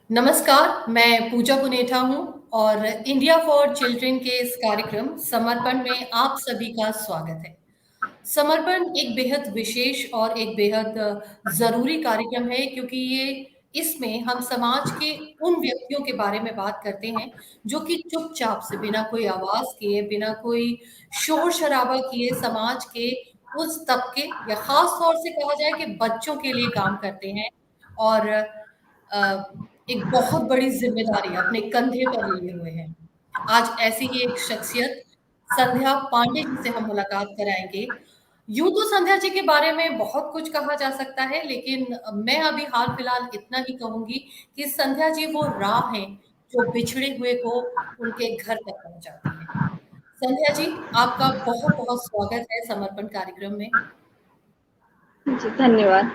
नमस्कार, मैं पूजा पुनेठा हूँ और इंडिया फॉर चिल्ड्रन के इस कार्यक्रम समर्पण में आप सभी का स्वागत है। समर्पण एक बेहद विशेष और एक बेहद ज़रूरी कार्यक्रम है क्योंकि ये इसमें हम समाज के उन व्यक्तियों के बारे में बात करते हैं जो कि चुपचाप से बिना कोई आवाज़ किए, बिना कोई शोर-शराबा किए समाज के उस तबके या ख़ास तौर से कहा जाए कि बच्चों के लिए काम करते हैं और एक बहुत बड़ी ज़िम्मेदारी अपने कंधे पर लिए हुए हैं। आज ऐसी ही एक शख्सियत संध्या पांडे जी से हम मुलाकात कराएँगे। यूँ तो संध्या जी के बारे में बहुत कुछ कहा जा सकता है, लेकिन मैं अभी हाल-फिलहाल इतना ही कहूँगी कि संध्या जी वो राह हैं, जो बिछड़े हुए को उनके घर तक पहुँचाती हैं। संध्या जी, आपका बहुत-बहुत स्वागत है समर्पण कार्यक्रम में। जी, धन्यवाद।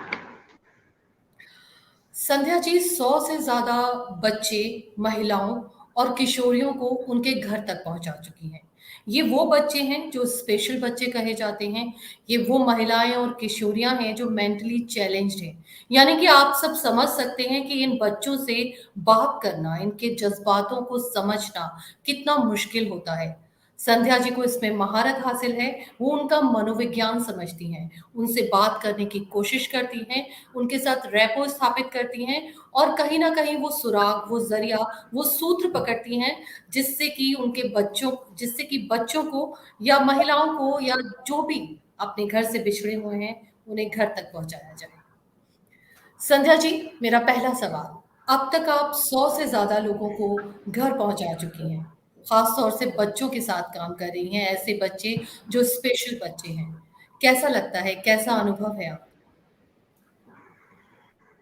संध्या जी 100 से ज़्यादा बच्चे, महिलाओं और किशोरियों को उनके घर तक पहुँचा चुकी हैं। ये वो बच्चे हैं जो स्पेशल बच्चे कहे जाते हैं, ये वो महिलाएँ और किशोरियाँ हैं जो मेंटली चैलेंज्ड हैं। यानी कि आप सब समझ सकते हैं कि इन बच्चों से बात करना, इनके जज़्बातों को समझना कितना मुश्किल होता है। संध्या जी को इसमें महारत हासिल है, वो उनका मनोविज्ञान समझती हैं, उनसे बात करने की कोशिश करती हैं, उनके साथ रैपो स्थापित करती हैं और कहीं न कहीं वो सुराग, वो ज़रिया, वो सूत्र पकड़ती हैं जिससे कि बच्चों को या महिलाओं को या जो भी अपने घर से बिछड़े हुए हैं, उन्हें घर तक पहुँचाया जाए। संध्या जी, मेरा पहला सवाल, अब तक आप 100 से ज़्यादा लोगों को घर पहुँचा चुकी हैं। ख़ास तौर से बच्चों के साथ काम कर रही हैं, ऐसे बच्चे जो स्पेशल बच्चे हैं। कैसा लगता है? कैसा अनुभव है आपका?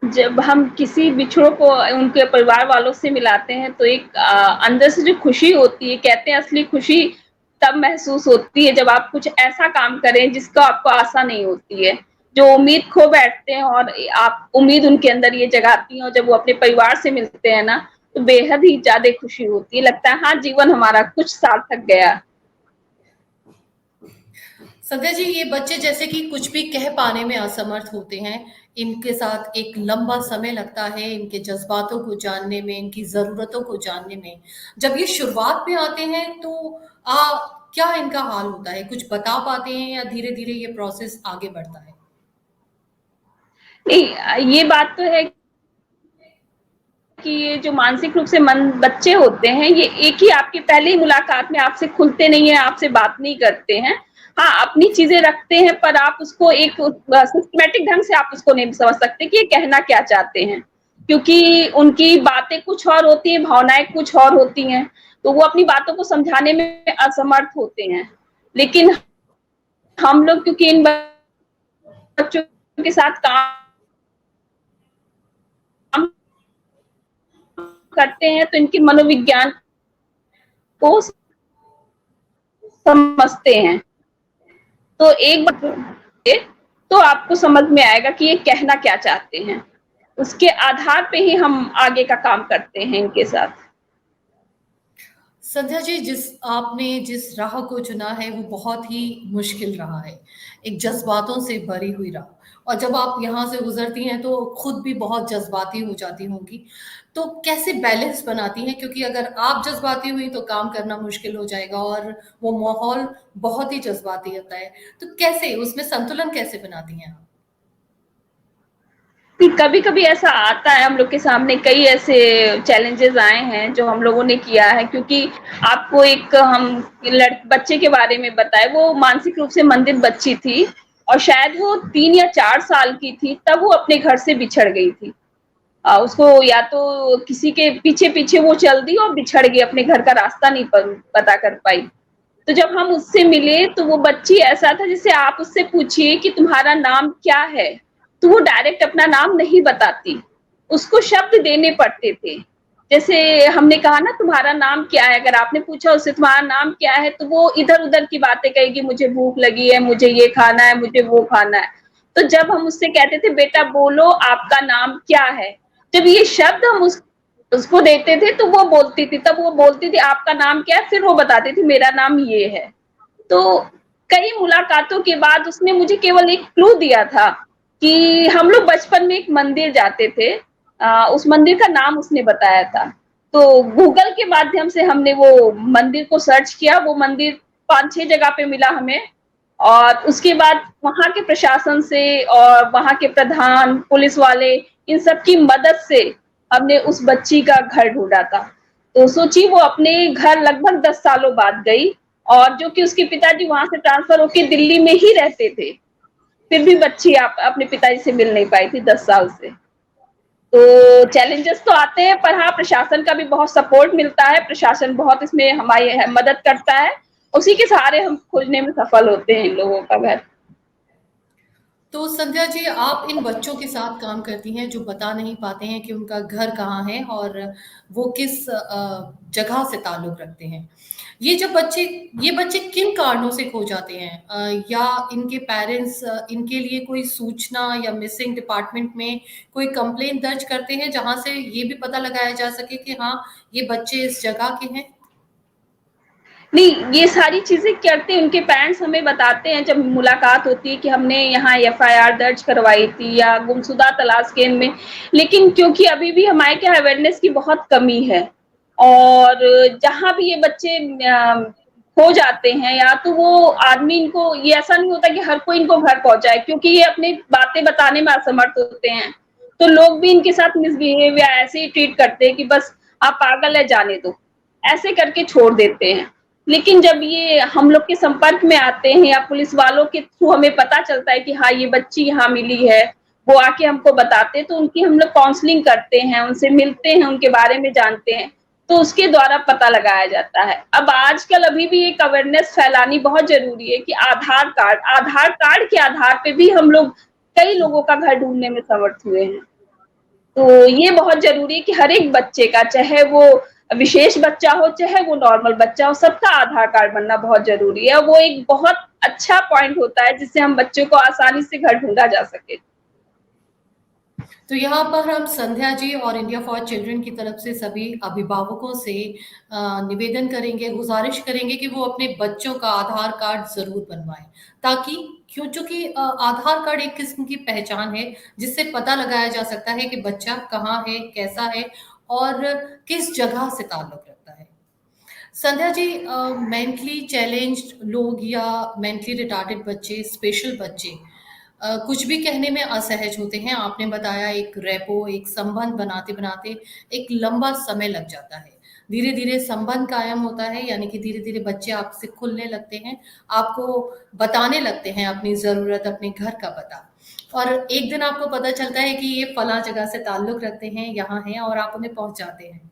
जब हम किसी बिछड़ों को उनके परिवार वालों से मिलाते हैं तो एक अंदर से जो खुशी होती है, कहते हैं असली खुशी तब महसूस होती है जब आप कुछ ऐसा काम करें जिसका आपको आशा नहीं होती है। जो उम्मीद खो बैठते हैं और आप उम्मीद उनके अंदर ये जगाती हैं और जब वो अपने परिवार से मिलते हैं ना, तो बेहद ही ज़्यादा खुशी होती है। लगता है हाँ, जीवन हमारा कुछ सार्थक गया। संध्या जी, ये बच्चे जैसे कि कुछ भी कह पाने में असमर्थ होते हैं, इनके साथ एक लंबा समय लगता है इनके जज़्बातों को जानने में, इनकी ज़रूरतों को जानने में। जब ये शुरुआत में आते हैं तो क्या इनका हाल होता है? कुछ बता पाते हैं या धीरे-धीरे ये प्रोसेस आगे बढ़ता है? नहीं, ये बात तो है कि ये जो मानसिक रूप से मंद बच्चे होते हैं, ये एक ही आपकी पहली मुलाकात में आपसे खुलते नहीं है, आपसे बात नहीं करते हैं। हाँ, अपनी चीज़ें रखते हैं पर आप उसको एक सिस्टमैटिक ढंग से आप उसको नहीं समझ सकते कि ये कहना क्या चाहते हैं। क्योंकि उनकी बातें कुछ और होती हैं, भावनाएँ कुछ और होती हैं, तो वो अपनी बातों को समझाने में असमर्थ होते हैं। लेकिन हम लोग क्योंकि इन बच्चों के साथ काम करते हैं तो इनके मनोविज्ञान को समझते हैं। तो एक बार तो आपको समझ में आएगा कि ये कहना क्या चाहते हैं। उसके आधार पे ही हम आगे का काम करते हैं इनके साथ। संध्या जी, जिस राह को चुना है वो बहुत ही मुश्किल रहा है। एक जज़्बातों से भरी हुई राह और जब आप यहाँ से गुज़रती हैं तो खुद भी बहुत जज़्बाती हो जाती होंगी। तो कैसे बैलेंस बनाती हैं? क्योंकि अगर आप जज़्बाती हुई तो काम करना मुश्किल हो जाएगा और वो माहौल बहुत ही जज़्बाती होता है। तो कैसे उसमें संतुलन कैसे बनाती हैं आप? कभी-कभी ऐसा आता है हम लोग के सामने कई ऐसे चैलेंजेस आए हैं जो हम लोगों ने किया है क्योंकि आपको एक हम बच्चे के बारे में बताए वो मानसिक रूप से मंदित बच्ची थी और शायद वो 3 या 4 साल की थी तब वो अपने घर से बिछड़ गई थी। उसको या तो किसी के पीछे-पीछे वो चल दी और बिछड़ गई, अपने घर का रास्ता नहीं पता कर पाई। तो जब हम उससे मिले तो वो बच्ची ऐसा था जैसे आप उससे पूछिए कि तुम्हारा नाम क्या है? तो वो डायरेक्ट अपना नाम नहीं बताती। उसको शब्द देने पड़ते थे। जैसे हमने कहा ना तुम्हारा नाम क्या है? अगर आपने पूछा उससे तुम्हारा नाम क्या है? तो वो इधर-उधर की बातें कहेगी मुझे भूख लगी है, मुझे ये खाना है, मुझे वो खाना है। तो जब हम उससे कहते थे बेटा बोलो आपका नाम क्या है? जब ये शब्द हम उसको देते थे तो वो बोलती थी, तब वो बोलती थी आपका नाम क्या है? फिर वो बताती थी मेरा नाम ये है। तो कई मुलाकातों के बाद उसने मुझे केवल एक क्लू दिया था कि हम लोग बचपन में एक मंदिर जाते थे उस मंदिर का नाम उसने बताया था। तो गूगल के माध्यम से हमने वो मंदिर को सर्च किया, वो मंदिर 5-6 जगह पे मिला हमें, और उसके बाद वहाँ के प्रशासन से और वहाँ के प्रधान, पुलिस वाले, इन सब की मदद से हमने उस बच्ची का घर ढूँढा था। तो सोचिए वो अपने घर लगभग 10 सालों बाद गई, और जो कि उसके पिताजी वहाँ से ट्रांसफर होके दिल्ली में ही रहते थे। फिर भी बच्ची आप अपने पिताजी से मिल नहीं पाई थी 10 साल से। तो चैलेंजेस तो आते हैं, पर हाँ, प्रशासन का भी बहुत सपोर्ट मिलता है, प्रशासन बहुत इसमें हमारी मदद करता है, उसी के सहारे हम खोजने में सफल होते हैं इन लोगों का घर। तो संध्या जी, आप इन बच्चों के साथ काम करती हैं जो बता नहीं पाते हैं कि उनका घर कहाँ है और वो किस जगह से ताल्लुक रखते हैं। ये बच्चे किन कारणों से खो जाते हैं, या इनके पेरेंट्स इनके लिए कोई सूचना या मिसिंग डिपार्टमेंट में कोई कंप्लेन दर्ज करते हैं जहां से ये भी पता लगाया जा सके कि हाँ, ये बच्चे इस जगह के हैं। नहीं, ये सारी चीजें करते हैं, उनके पेरेंट्स हमें बताते हैं जब मुलाकात होती है कि हमने यहाँ एफआईआर दर्ज करवाई थी या गुमशुदा तलाश केंद्र में। लेकिन क्योंकि अभी भी हमारे क्या अवेयरनेस की बहुत कमी है, और जहाँ भी ये बच्चे खो जाते हैं, या तो वो आदमी इनको, ये ऐसा नहीं होता कि हर कोई इनको घर पहुंचाए, क्योंकि ये अपनी बातें बताने में असमर्थ होते हैं, तो लोग भी इनके साथ मिसबिहेव या ऐसे ही ट्रीट करते हैं कि बस आप पागल है, जाने दो, ऐसे करके छोड़ देते हैं। लेकिन जब ये हम लोग के संपर्क में आते हैं या पुलिस वालों के थ्रू हमें पता चलता है कि हाँ, ये बच्ची यहाँ मिली है, वो आके हमको बताते हैं, तो उनकी हम लोग काउंसलिंग करते हैं, उनसे मिलते हैं, उनके बारे में जानते हैं, तो उसके द्वारा पता लगाया जाता है। अब आजकल अभी भी एक अवेयरनेस फैलानी बहुत जरूरी है कि आधार कार्ड के आधार पे भी हम लोग कई लोगों का घर ढूंढने में समर्थ हुए हैं। तो ये बहुत जरूरी है कि हर एक बच्चे का, चाहे वो विशेष बच्चा हो चाहे वो नॉर्मल बच्चा हो, सबका आधार कार्ड बनना बहुत जरूरी है। वो एक बहुत अच्छा पॉइंट होता है जिससे हम बच्चों को आसानी से घर ढूंढा जा सके। तो यहाँ पर हम संध्या जी और इंडिया फॉर चिल्ड्रन की तरफ से सभी अभिभावकों से निवेदन करेंगे, गुजारिश करेंगे कि वो अपने बच्चों का आधार कार्ड ज़रूर बनवाएं, ताकि क्यों, चूंकि आधार कार्ड एक किस्म की पहचान है जिससे पता लगाया जा सकता है कि बच्चा कहाँ है, कैसा है और किस जगह से ताल्लुक रखता है। संध्या जी, मेंटली चैलेंज्ड लोग या मेंटली रिटार्डेड बच्चे, स्पेशल बच्चे कुछ भी कहने में असहज होते हैं। आपने बताया एक रेपो, एक संबंध बनाते बनाते एक लंबा समय लग जाता है। धीरे धीरे संबंध कायम होता है, यानी कि धीरे धीरे बच्चे आपसे खुलने लगते हैं, आपको बताने लगते हैं अपनी ज़रूरत, अपने घर का पता। और एक दिन आपको पता चलता है कि ये फला जगह से ताल्लुक रखते हैं, यहाँ हैं, और आप उन्हें पहुंचाते हैं।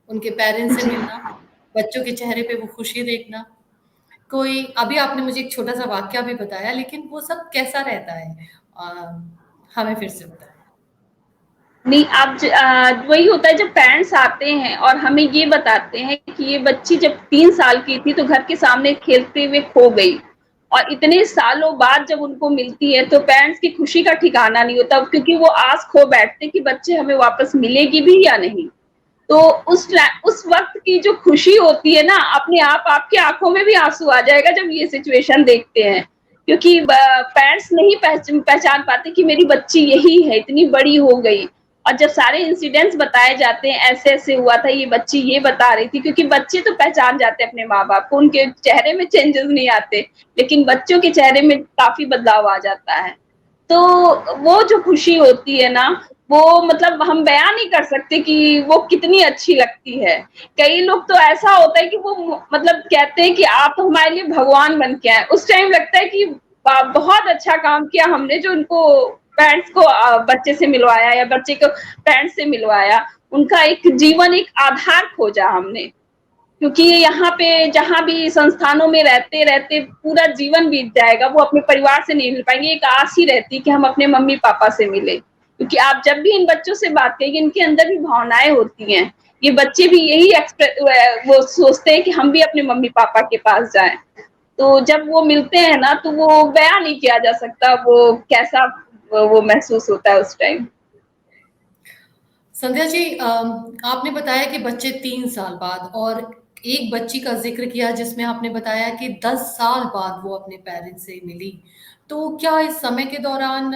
उनके पेरेंट्स से जी। मिलना, बच्चों के चेहरे पे वो खुशी देखना, कोई अभी आपने मुझे एक छोटा-सा वाकया भी बताया, लेकिन वो सब कैसा रहता है? अ, हमें फिर से बताएँ। नहीं, वही होता है जब पेरेंट्स आते हैं और हमें ये बताते हैं कि ये बच्ची जब 3 साल की थी तो घर के सामने खेलते हुए खो गई, और इतने सालों बाद जब उनको मिलती है तो पेरेंट्स की खुशी का ठिकाना नहीं होता, क्योंकि वो आस खो बैठते कि बच्चे हमें वापस मिलेगी भी या नहीं। तो उस वक्त की जो खुशी होती है ना, अपने आप आपकी आंखों में भी आंसू आ जाएगा जब ये सिचुएशन देखते हैं, क्योंकि पेरेंट्स नहीं पहचान पाते कि मेरी बच्ची यही है, इतनी बड़ी हो गई। और जब सारे इंसिडेंट्स बताए जाते हैं, ऐसे ऐसे हुआ था, ये बच्ची ये बता रही थी, क्योंकि बच्चे तो पहचान जाते हैं अपने माँ बाप को, उनके चेहरे में चेंजेस नहीं आते, लेकिन बच्चों के चेहरे में काफी बदलाव आ जाता है। तो वो जो खुशी होती है ना, वो मतलब हम बयान नहीं कर सकते कि वो कितनी अच्छी लगती है। कई लोग तो ऐसा होता है कि वो मतलब कहते हैं कि आप तो हमारे लिए भगवान बन के आए। उस टाइम लगता है कि बहुत अच्छा काम किया हमने जो उनको पेरेंट्स को बच्चे से मिलवाया या बच्चे को पेरेंट्स से मिलवाया। उनका एक जीवन, एक आधार खोजा हमने। क्योंकि यहाँ पे जहाँ भी संस्थानों में रहते रहते पूरा जीवन बीत जाएगा, वो अपने परिवार से नहीं मिल पाएंगे। एक आस ही रहती है कि हम अपने मम्मी पापा से मिले, क्योंकि आप जब भी इन बच्चों से बात करेंगे, इनके अंदर भी भावनाएं होती हैं। ये बच्चे भी यही वो सोचते हैं कि हम भी अपने मम्मी पापा के पास जाएं। तो जब वो मिलते हैं ना, तो वो बयान नहीं किया जा सकता वो कैसा वो महसूस होता है उस टाइम। संध्या जी, आपने बताया कि बच्चे 3 साल बाद, और एक बच्ची का ज़िक्र किया जिसमें आपने बताया कि 10 साल बाद वो अपने पेरेंट्स से मिली। तो क्या इस समय के दौरान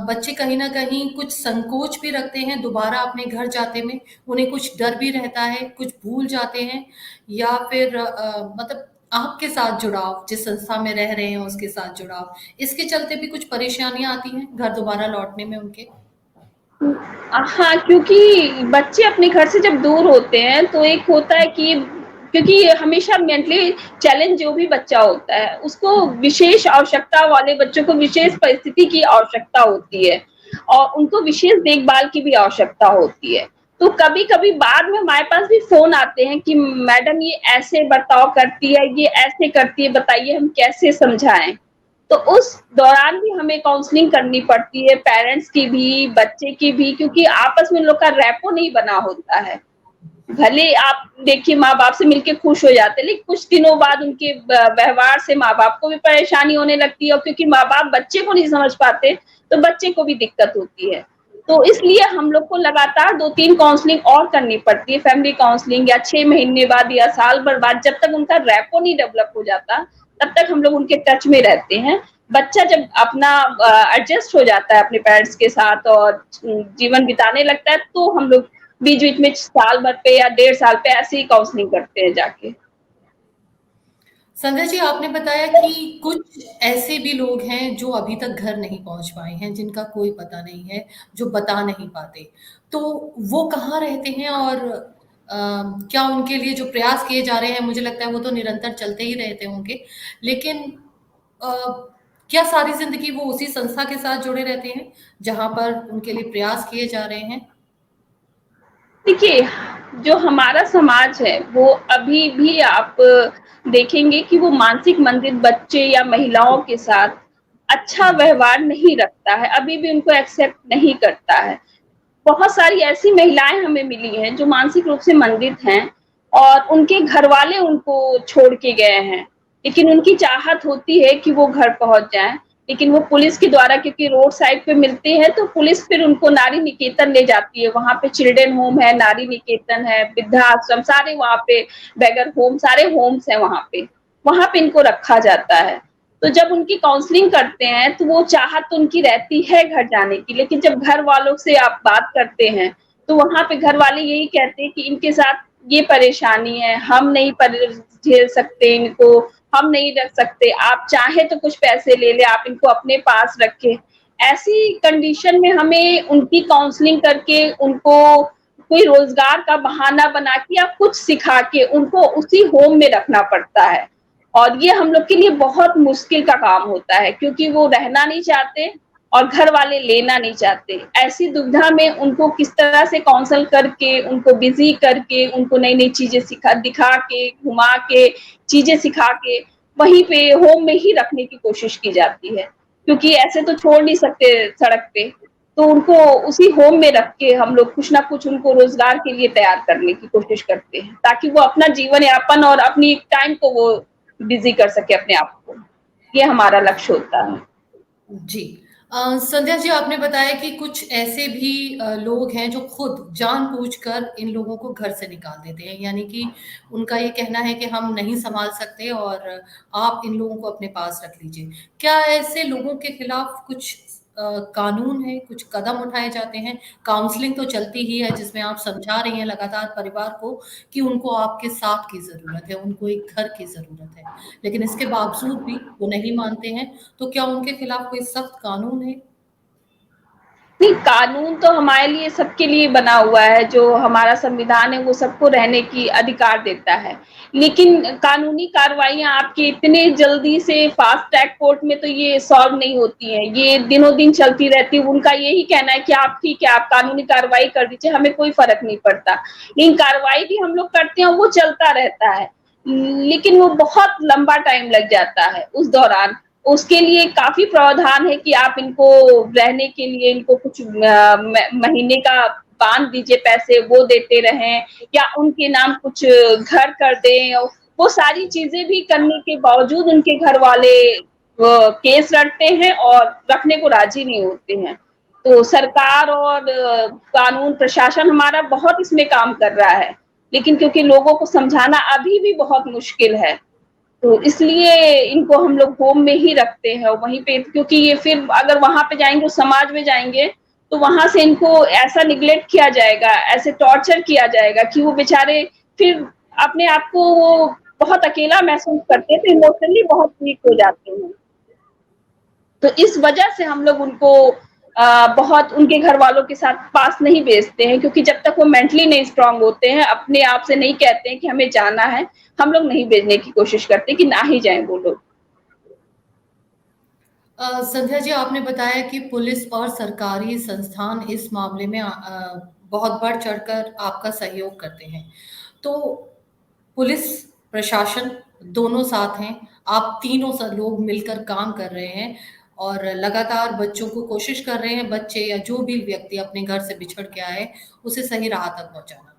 बच्चे कहीं न कहीं कुछ संकोच भी रखते हैं दोबारा अपने घर जाते में? उन्हें कुछ डर भी रहता है, कुछ भूल जाते हैं या फिर मतलब आपके साथ जुड़ाव, जिस संस्था में रह रहे हैं उसके साथ जुड़ाव, इसके चलते भी कुछ परेशानियाँ आती हैं घर दोबारा लौटने में उनके? हाँ, क्योंकि बच्चे अपने घर से जब दूर होते हैं तो एक होता है कि क्योंकि हमेशा मेंटली चैलेंज जो भी बच्चा होता है, उसको विशेष आवश्यकता वाले बच्चों को विशेष परिस्थिति की आवश्यकता होती है और उनको विशेष देखभाल की भी आवश्यकता होती है। तो कभी-कभी बाद में हमारे पास भी फ़ोन आते हैं कि मैडम ये ऐसे बर्ताव करती है, ये ऐसे करती है, बताइए हम कैसे समझाएँ? तो उस दौरान भी हमें काउंसलिंग करनी पड़ती है, पेरेंट्स की भी, बच्चे की भी, क्योंकि आपस में इन लोग का रैपो नहीं बना होता है। भले आप देखिए माँ-बाप से मिलके खुश हो जाते हैं, लेकिन कुछ दिनों बाद उनके व्यवहार से माँ-बाप को भी परेशानी होने लगती है और क्योंकि माँ-बाप बच्चे को नहीं समझ पाते, तो बच्चे को भी दिक्कत होती है। तो इसलिए हम लोग को लगातार 2-3 काउंसलिंग और करनी पड़ती है, फैमिली काउंसलिंग या 6 महीने बाद या साल भर बाद, जब तक उनका रैपो नहीं डेवलप हो जाता, तब तक हम लोग उनके टच में रहते हैं। बच्चा जब अपना एडजस्ट हो जाता है अपने पेरेंट्स के साथ और जीवन बिताने लगता है, तो हम लोग बीच-बीच में साल भर पे या 1.5 साल पे ऐसे ही काउंसलिंग करते हैं जाके। संध्या जी, आपने बताया कि कुछ ऐसे भी लोग हैं जो अभी तक घर नहीं पहुँच पाए हैं, जिनका कोई पता नहीं है, जो बता नहीं पाते। तो वो कहाँ रहते हैं और क्या उनके लिए जो प्रयास किए जा रहे हैं, मुझे लगता है वो तो निरंतर चलते ही रहते होंगे। लेकिन अ, क्या सारी ज़िंदगी वो उसी संस्था के साथ जुड़े रहते हैं, जहाँ पर उनके लिए प्रयास किए जा रहे हैं? देखिए, जो हमारा समाज है, वो अभी भी आप देखेंगे कि वो मानसिक मंदित बच्चे या महिलाओं के साथ अच्छा जी। व्यवहार नहीं रखता है, अभी भी उनको एक्सेप्ट नहीं करता है। बहुत सारी ऐसी महिलाएँ हमें मिली हैं, जो मानसिक रूप से मंदित हैं और उनके घरवाले उनको छोड़ के गए हैं। लेकिन उनकी चाहत होती है कि वो घर पहुँच जाएँ, लेकिन वो पुलिस के द्वारा क्योंकि रोड साइड पे मिलते हैं, तो पुलिस फिर उनको नारी निकेतन ले जाती है। वहाँ पे चिल्ड्रन होम है, नारी निकेतन है, वृद्धाश्रम, सारे वहाँ पे बेगर होम, सारे होम्स हैं वहाँ पे। वहाँ पे इनको रखा जाता है। तो जब उनकी काउंसलिंग करते हैं, तो वो चाहत तो उनकी रहती है घर जाने की, लेकिन जब घर वालों से आप बात करते हैं, तो वहाँ पे घर वाले यही कहते हैं कि इनके साथ ये परेशानी है, हम नहीं झेल सकते इनको, हम नहीं रख सकते, आप चाहें तो कुछ पैसे ले लें, आप इनको अपने पास रखें। ऐसी कंडीशन में हमें उनकी काउंसलिंग करके उनको कोई रोज़गार का बहाना बना के या कुछ सिखा के उनको उसी होम में रखना पड़ता है। और ये हम लोग के लिए बहुत मुश्किल का काम होता है क्योंकि वो रहना नहीं चाहते और घर वाले लेना नहीं चाहते। ऐसी दुविधा में उनको किस तरह से काउंसल करके, उनको बिज़ी करके, उनको नई-नई चीज़ें दिखा के, घुमा के, चीज़ें सिखा के, वहीं पे होम में ही रखने की कोशिश की जाती है। क्योंकि ऐसे तो छोड़ नहीं सकते सड़क पे, तो उनको उसी होम में रख के हम लोग कुछ ना कुछ उनको रोज़गार के लिए तैयार करने की कोशिश करते हैं, ताकि वो अपना जीवन यापन और अपनी टाइम को वो बिज़ी कर सके अपने आप को। ये हमारा लक्ष्य होता है। जी। संध्या जी, आपने बताया कि कुछ ऐसे भी लोग हैं जो खुद जानबूझकर इन लोगों को घर से निकाल देते हैं, यानी कि उनका ये कहना है कि हम नहीं सँभाल सकते और आप इन लोगों को अपने पास रख लीजिए। क्या ऐसे लोगों के खिलाफ कुछ कानून है, कुछ कदम उठाए जाते हैं? काउंसलिंग तो चलती ही है जिसमें आप समझा रही हैं लगातार परिवार को कि उनको आपके साथ की ज़रूरत है, उनको एक घर की ज़रूरत है। लेकिन इसके बावजूद भी वो नहीं मानते हैं, तो क्या उनके खिलाफ कोई सख्त कानून है? नहीं, कानून तो हमारे लिए सबके लिए बना हुआ है, जो हमारा संविधान है वो सबको रहने की अधिकार देता है। लेकिन कानूनी कार्रवाइयाँ आपकी इतने जल्दी से फास्ट ट्रैक कोर्ट में तो ये सॉल्व नहीं होती हैं, ये दिनों-दिन चलती रहती है। उनका यही कहना है कि आप ठीक है, आप कानूनी कार्रवाई कर दीजिए, हमें कोई फ़र्क नहीं पड़ता। लेकिन कार्रवाई भी हम लोग करते हैं, वो चलता रहता है। लेकिन वो बहुत लंबा टाइम लग जाता है उस दौरान। उसके लिए काफ़ी प्रावधान है कि आप इनको रहने के लिए इनको कुछ महीने का बाँध दीजिए पैसे, वो देते रहें या उनके नाम कुछ घर कर दें। वो सारी चीज़ें भी करने के बावजूद उनके घरवाले केस लड़ते हैं और रखने को राज़ी नहीं होते हैं। तो सरकार और कानून प्रशासन हमारा बहुत इसमें काम कर रहा है, लेकिन क्योंकि लोगों को समझाना अभी भी बहुत मुश्किल है। तो इसलिए इनको हम लोग होम में ही रखते हैं वहीं पे, क्योंकि ये फिर अगर वहाँ पे जाएँगे, समाज में जाएँगे, तो वहाँ से इनको ऐसा निग्लेक्ट किया जाएगा, ऐसे टॉर्चर किया जाएगा कि वो बेचारे फिर अपने आप को वो बहुत अकेला महसूस करते हैं, तो इमोशनली बहुत वीक हो जाते हैं। तो इस वजह से हम लोग उनको बहुत उनके घर वालों के साथ पास नहीं भेजते हैं, क्योंकि जब तक वो मेंटली नहीं स्ट्रांग होते हैं, अपने आप से नहीं कहते हैं कि हमें जाना है, हम लोग नहीं भेजने की कोशिश करते कि ना ही जाएँ वो लोग। संध्या जी, आपने बताया कि पुलिस और सरकारी संस्थान इस मामले में बहुत बढ़ चढ़कर आपका सहयोग करते हैं। तो पुलिस प्रशासन दोनों साथ हैं, आप तीनों लोग मिलकर काम कर रहे हैं और लगातार बच्चों को कोशिश कर रहे हैं, बच्चे या जो भी व्यक्ति अपने घर से बिछड़ के आए, उसे सही राह तक पहुँचाना।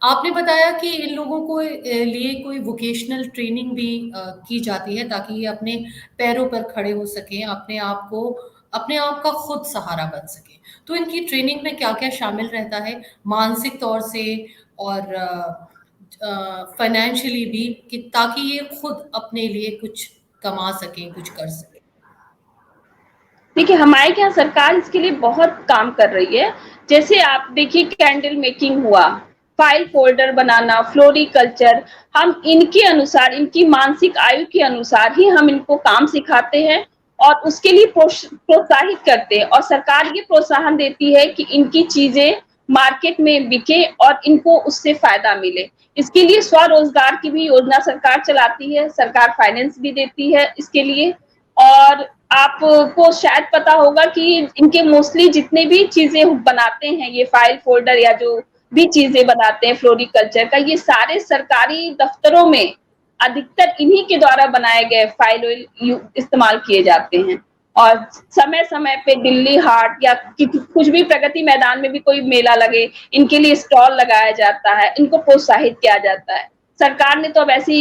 आपने बताया कि इन लोगों को लिए कोई वोकेशनल ट्रेनिंग भी की जाती है ताकि ये अपने पैरों पर खड़े हो सकें, अपने आप का खुद सहारा बन सकें। तो इनकी ट्रेनिंग में क्या-क्या शामिल रहता है मानसिक तौर से और फाइनेंशियली भी, कि ताकि ये खुद अपने लिए कुछ कमा सकें, कुछ कर सकें? देखिए, हमारे यहाँ सरकार इसके लिए बहुत काम कर रही है। जैसे आप देखिए कैंडल मेकिंग हुआ, फाइल फ़ोल्डर बनाना, फ्लोरीकल्चर, हम इनके अनुसार, इनकी मानसिक आयु के अनुसार ही हम इनको काम सिखाते हैं और उसके लिए प्रोत्साहित करते हैं, और सरकार ये प्रोत्साहन देती है कि इनकी चीज़ें मार्केट में बिके और इनको उससे फ़ायदा मिले। इसके लिए स्वरोज़गार की भी योजना सरकार चलाती है, सरकार फाइनेंस भी देती है इसके लिए। और आपको शायद पता होगा कि इनके मोस्टली जितने भी चीज़ें बनाते हैं, ये फाइल फ़ोल्डर या जो भी चीज़ें बनाते हैं फ्लोरीकल्चर का, ये सारे सरकारी दफ्तरों में अधिकतर इन्हीं के द्वारा बनाए गए फाइल ऑयल इस्तेमाल किए जाते हैं। और समय-समय पे दिल्ली हाट या कुछ भी प्रगति मैदान में भी कोई मेला लगे, इनके लिए स्टॉल लगाया जाता है, इनको प्रोत्साहित किया जाता है। सरकार ने तो अब ऐसी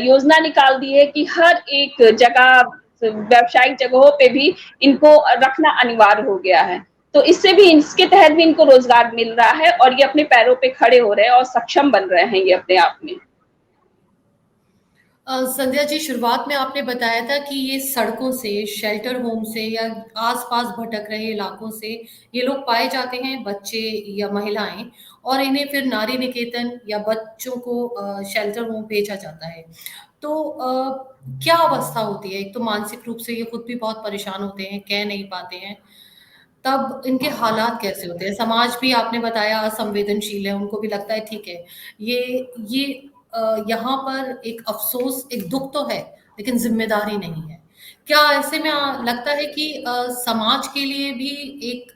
योजना निकाल दी है कि हर एक जगह, व्यावसायिक जगहों पे भी इनको रखना अनिवार्य हो गया है। तो इससे भी, इसके तहत भी इनको रोज़गार मिल रहा है और ये अपने पैरों पे खड़े हो रहे हैं और सक्षम बन रहे हैं ये अपने आप में। संध्या जी, शुरुआत में आपने बताया था कि ये सड़कों से, शेल्टर होम से या आस-पास भटक रहे इलाकों से ये लोग पाए जाते हैं, बच्चे या महिलाएँ, और इन्हें फिर नारी निकेतन या बच्चों को शेल्टर होम भेजा जाता है। तो क्या अवस्था होती है? एक तो मानसिक रूप से ये खुद भी बहुत परेशान होते हैं, कह नहीं पाते हैं, तब इनके हालात कैसे होते हैं? समाज भी आपने बताया असंवेदनशील है, उनको भी लगता है ठीक है, ये यहाँ पर एक अफ़सोस, एक दुःख तो है, लेकिन ज़िम्मेदारी नहीं है। क्या ऐसे में लगता है कि समाज के लिए भी एक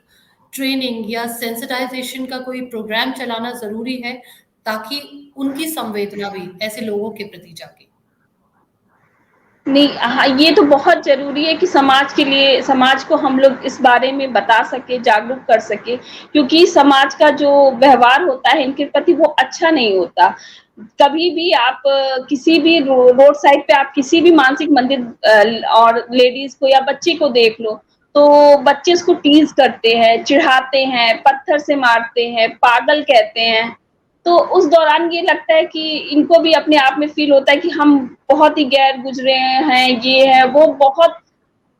ट्रेनिंग या सेंसिटाइज़ेशन का कोई प्रोग्राम चलाना ज़रूरी है, ताकि उनकी संवेदना भी ऐसे लोगों के प्रति जागे? नहीं, हाँ, ये तो बहुत ज़रूरी है कि समाज के लिए, समाज को हम लोग इस बारे में बता सकें, जागरूक कर सकें, क्योंकि समाज का जो व्यवहार होता है इनके प्रति वो अच्छा नहीं होता। कभी भी आप किसी भी रोड साइड पे आप किसी भी मानसिक मंदिर और लेडीज़ को या बच्चे को देख लो, तो बच्चे उसको टीज़ करते हैं, चिढ़ाते हैं, पत्थर से मारते हैं, पागल कहते हैं। तो उस दौरान ये लगता है कि इनको भी अपने आप में फ़ील होता है कि हम बहुत ही गैर गुज़रे हैं, ये है, वो बहुत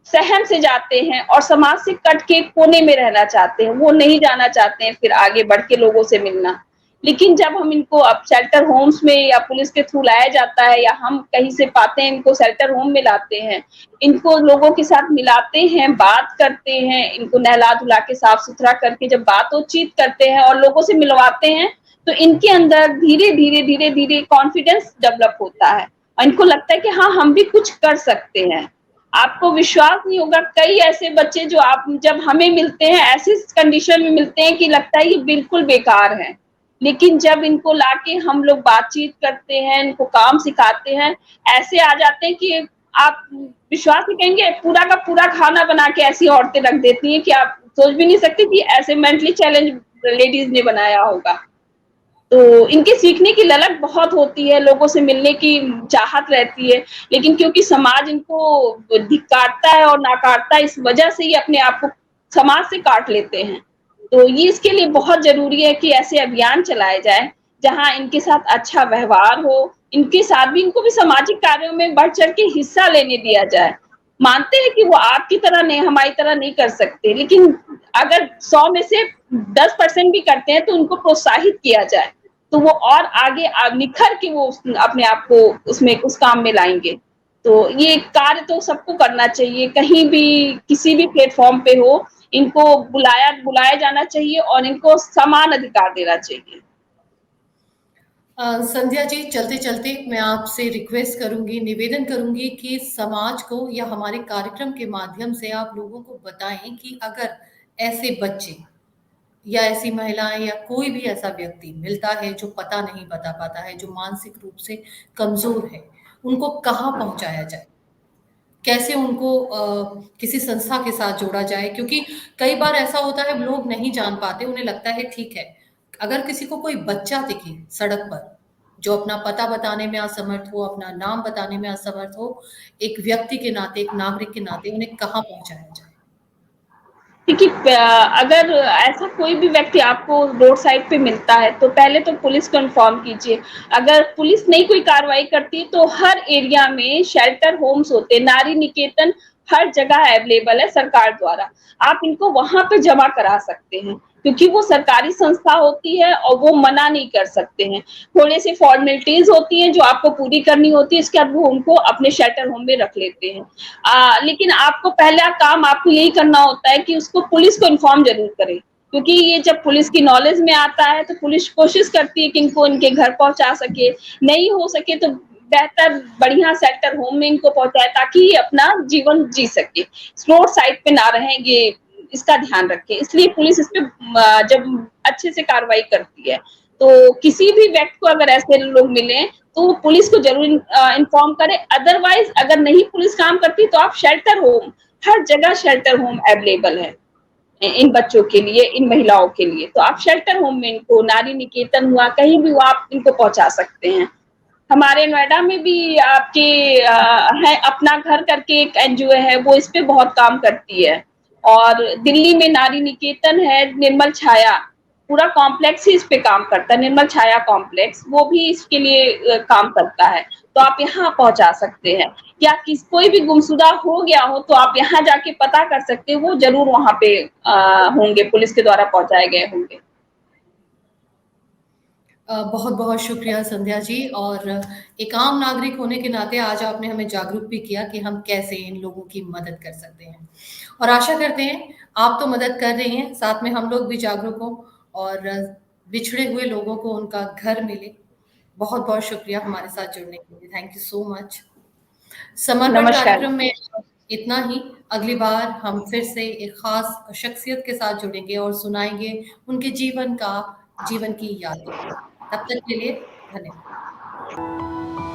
सहम से जाते हैं और समाज से कट के कोने में रहना चाहते हैं, वो नहीं जाना चाहते हैं फिर आगे बढ़ के लोगों से मिलना। लेकिन जब हम इनको अब शेल्टर होम्स में या पुलिस के थ्रू लाया जाता है या हम कहीं से पाते हैं, इनको शेल्टर होम में लाते हैं, इनको लोगों के साथ मिलाते हैं, बात करते हैं, इनको नहला-धुला के साफ-सुथरा करके जब बातचीत करते हैं और लोगों से मिलवाते हैं, तो इनके अंदर धीरे-धीरे, धीरे-धीरे कॉन्फिडेंस डेवलप होता है और इनको लगता है कि हाँ, हम भी कुछ कर सकते हैं। आपको विश्वास नहीं होगा, कई ऐसे बच्चे जो आप जब हमें मिलते हैं, ऐसी कंडीशन में मिलते हैं कि लगता है ये बिल्कुल बेकार हैं। लेकिन जब इनको लाके हम लोग बातचीत करते हैं, इनको काम सिखाते हैं, ऐसे आ जाते हैं कि आप विश्वास नहीं करेंगे, पूरा का पूरा खाना बना के ऐसी औरतें रख देती हैं कि आप सोच भी नहीं सकते कि ऐसे मेंटली चैलेंज लेडीज़ ने बनाया होगा। तो इनके सीखने की ललक बहुत होती है, लोगों से मिलने की चाहत रहती है, लेकिन क्योंकि समाज इनको धिक्कारता है और नकारता है, इस वजह से ये अपने आप को समाज से काट लेते हैं। तो ये इसके लिए बहुत ज़रूरी है कि ऐसे अभियान चलाए जाएँ, जहाँ इनके साथ अच्छा व्यवहार हो, इनके साथ भी, इनको भी सामाजिक कार्यों में बढ़-चढ़ के हिस्सा लेने दिया जाए। मानते हैं कि वो आपकी तरह नहीं, हमारी तरह नहीं कर सकते, लेकिन अगर 100 में से 10% भी करते हैं तो उनको प्रोत्साहित किया जाए, तो वो और आगे निखर के वो अपने आप को उसमें उस काम में लाएँगे। तो ये कार्य तो सबको करना चाहिए, कहीं भी किसी भी प्लेटफ़ॉर्म पे हो, इनको बुलाया बुलाया जाना चाहिए और इनको समान अधिकार देना चाहिए। संध्या जी, चलते-चलते मैं आपसे रिक्वेस्ट करूँगी, निवेदन करूँगी कि समाज को या हमारे कार्यक्रम के माध्यम से आप लोगों को बताएँ कि अगर ऐसे बच्चे या ऐसी महिलाएँ या कोई भी ऐसा व्यक्ति मिलता है जो पता नहीं बता पाता है, जो मानसिक रूप से कमज़ोर है, उनको कहाँ पहुँचाया जाए? कैसे उनको किसी संस्था के साथ जोड़ा जाए? क्योंकि कई बार ऐसा होता है लोग नहीं जान पाते, उन्हें लगता है ठीक है, अगर किसी को कोई बच्चा दिखे सड़क पर, जो अपना पता बताने में असमर्थ हो, अपना नाम बताने में असमर्थ हो, एक व्यक्ति के नाते, एक नागरिक के नाते उन्हें कहाँ पहुँचाया जाए? देखिए अगर ऐसा कोई भी व्यक्ति आपको रोड साइड पे मिलता है तो पहले तो पुलिस को इन्फॉर्म कीजिए। अगर पुलिस नहीं कोई कार्रवाई करती तो हर एरिया में शेल्टर होम्स होते हैं, नारी निकेतन हर जगह अवेलेबल है सरकार द्वारा। आप इनको वहाँ पे जमा करा सकते हैं, क्योंकि वो सरकारी संस्था होती है और वो मना नहीं कर सकते हैं। थोड़े से फॉर्मेलिटीज़ होती हैं जो आपको पूरी करनी होती है, इसके बाद वो उनको अपने शेल्टर होम में रख लेते हैं। लेकिन आपको पहला काम आपको यही करना होता है कि उसको पुलिस को इन्फॉर्म ज़रूर करें, क्योंकि ये जब पुलिस की नॉलेज में आता है तो पुलिस कोशिश करती है कि इनको इनके घर पहुँचा सके, नहीं हो सके तो बेहतर बढ़िया शेल्टर होम में इनको पहुँचाए ताकि ये अपना जीवन जी सके। रोड साइड पे ना रहें, ये इसका ध्यान रखें। इसलिए पुलिस इस पे जब अच्छे से कार्रवाई करती है, तो किसी भी व्यक्ति को अगर ऐसे लोग मिलें तो वो पुलिस को ज़रूर इन्फॉर्म करें। अदरवाइज़ अगर नहीं पुलिस काम करती तो आप शेल्टर होम, हर जगह शेल्टर होम अवेलेबल है। इन बच्चों के लिए, इन महिलाओं के लिए। तो आप शेल्टर होम में इनको, नारी निकेतन हुआ, कहीं भी हुआ आप इनको पहुँचा सकते हैं। हमारे नोएडा में भी आपके है अपना घर करके एक एनजीओ है, वो इस पे बहुत काम करती है। और दिल्ली में नारी निकेतन है, निर्मल छाया, पूरा कॉम्प्लेक्स ही इस पे काम करता है, निर्मल छाया कॉम्प्लेक्स, वो भी इसके लिए काम करता है। तो आप यहाँ पहुँचा सकते हैं। या कोई भी गुमशुदा हो गया हो तो आप यहाँ जाके पता कर सकते हैं, वो ज़रूर वहाँ पे होंगे, पुलिस के द्वारा पहुँचाए गए होंगे। बहुत-बहुत शुक्रिया संध्या जी, और एक आम नागरिक होने के नाते आज आपने हमें जागरूक भी किया कि हम कैसे इन लोगों की मदद कर सकते हैं। और आशा करते हैं आप तो मदद कर रही हैं, साथ में हम लोग भी जागरूक हों और बिछड़े हुए लोगों को उनका घर मिले। बहुत-बहुत शुक्रिया हमारे साथ जुड़ने के लिए। Thank you so much. समर्पण नमस्कार। कार्यक्रम में इतना ही। अगली बार हम फिर से एक खास शख्सियत के साथ जुड़ेंगे और सुनाएँगे उनके जीवन की यादें। तब तक के लिए धन्यवाद।